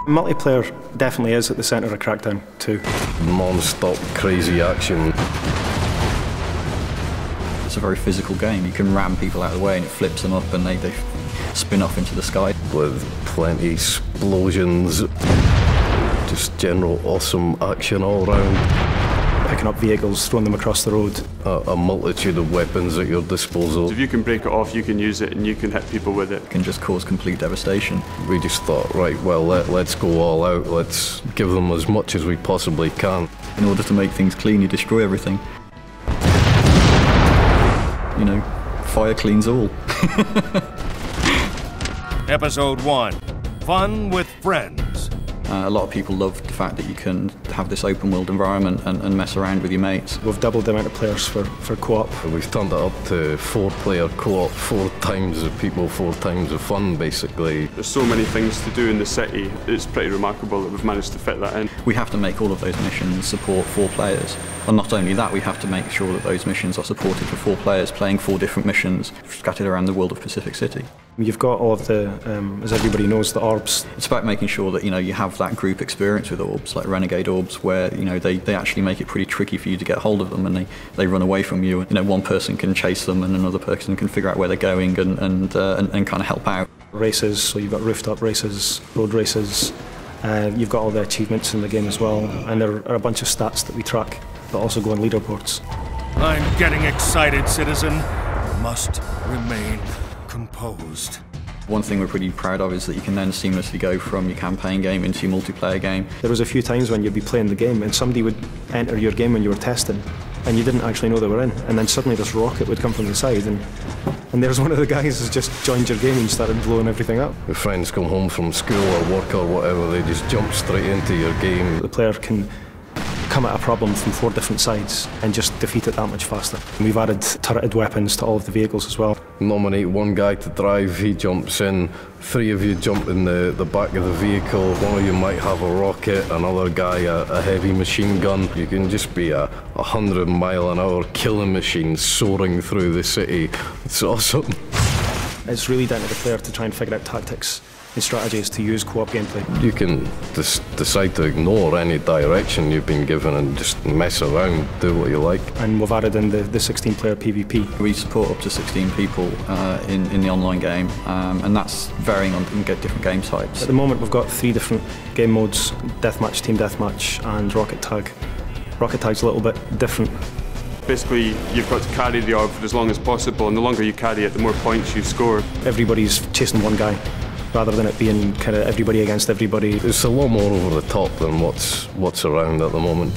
Multiplayer definitely is at the centre of Crackdown 2. Non-stop crazy action. It's a very physical game. You can ram people out of the way and it flips them up and they spin off into the sky. With plenty explosions, just general awesome action all around. Picking up vehicles, throwing them across the road. A multitude of weapons at your disposal. If you can break it off, you can use it and you can hit people with it. It can just cause complete devastation. We just thought, right, well, let's go all out. Let's give them as much as we possibly can. In order to make things clean, you destroy everything. You know, fire cleans all. Episode 1. Fun with friends. A lot of people love the fact that you can have this open world environment and mess around with your mates. We've doubled the amount of players for co-op. We've turned it up to 4-player co-op, 4 times the people, 4 times the fun, basically. There's so many things to do in the city, it's pretty remarkable that we've managed to fit that in. We have to make all of those missions support 4 players. And not only that, we have to make sure that those missions are supported for 4 players, playing 4 different missions scattered around the world of Pacific City. You've got all of the, as everybody knows, the orbs. It's about making sure that, you know, you have that group experience with orbs, like renegade orbs, where, you know, they actually make it pretty tricky for you to get hold of them, and they run away from you. You know, one person can chase them and another person can figure out where they're going and kind of help out. Races, so you've got rooftop races, road races. You've got all the achievements in the game as well, and there are a bunch of stats that we track that also go on leaderboards. I'm getting excited, citizen. Must remain composed. One thing we're pretty proud of is that you can then seamlessly go from your campaign game into your multiplayer game. There was a few times when you'd be playing the game and somebody would enter your game when you were testing and you didn't actually know they were in, and then suddenly this rocket would come from the side and there's one of the guys who's just joined your game and started blowing everything up. Your friends come home from school or work or whatever, they just jump straight into your game. The player can come at a problem from 4 different sides and just defeat it that much faster. We've added turreted weapons to all of the vehicles as well. Nominate one guy to drive, he jumps in, 3 of you jump in the back of the vehicle, one of you might have a rocket, another guy a heavy machine gun. You can just be a 100-mile-an-hour killing machine soaring through the city. It's awesome. It's really down to the player to try and figure out tactics and strategies to use co-op gameplay. You can decide to ignore any direction you've been given and just mess around, do what you like. And we've added in the 16-player PvP. We support up to 16 people in the online game, and that's varying on different game types. At the moment we've got 3 different game modes: deathmatch, team deathmatch and rocket tag. Rocket tag's a little bit different. Basically, you've got to carry the orb for as long as possible, and the longer you carry it, the more points you score. Everybody's chasing one guy, rather than it being kind of everybody against everybody. It's a lot more over the top than what's around at the moment.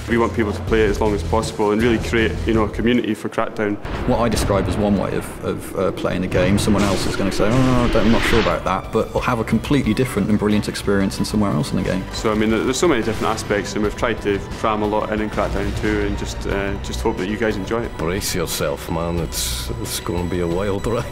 We want people to play it as long as possible and really create, you know, a community for Crackdown. What I describe as one way of playing the game, someone else is going to say, oh, I'm not sure about that, but will have a completely different and brilliant experience than somewhere else in the game. So I mean, there's so many different aspects, and we've tried to cram a lot in Crackdown 2, and just hope that you guys enjoy it. Brace yourself, man, it's going to be a wild ride.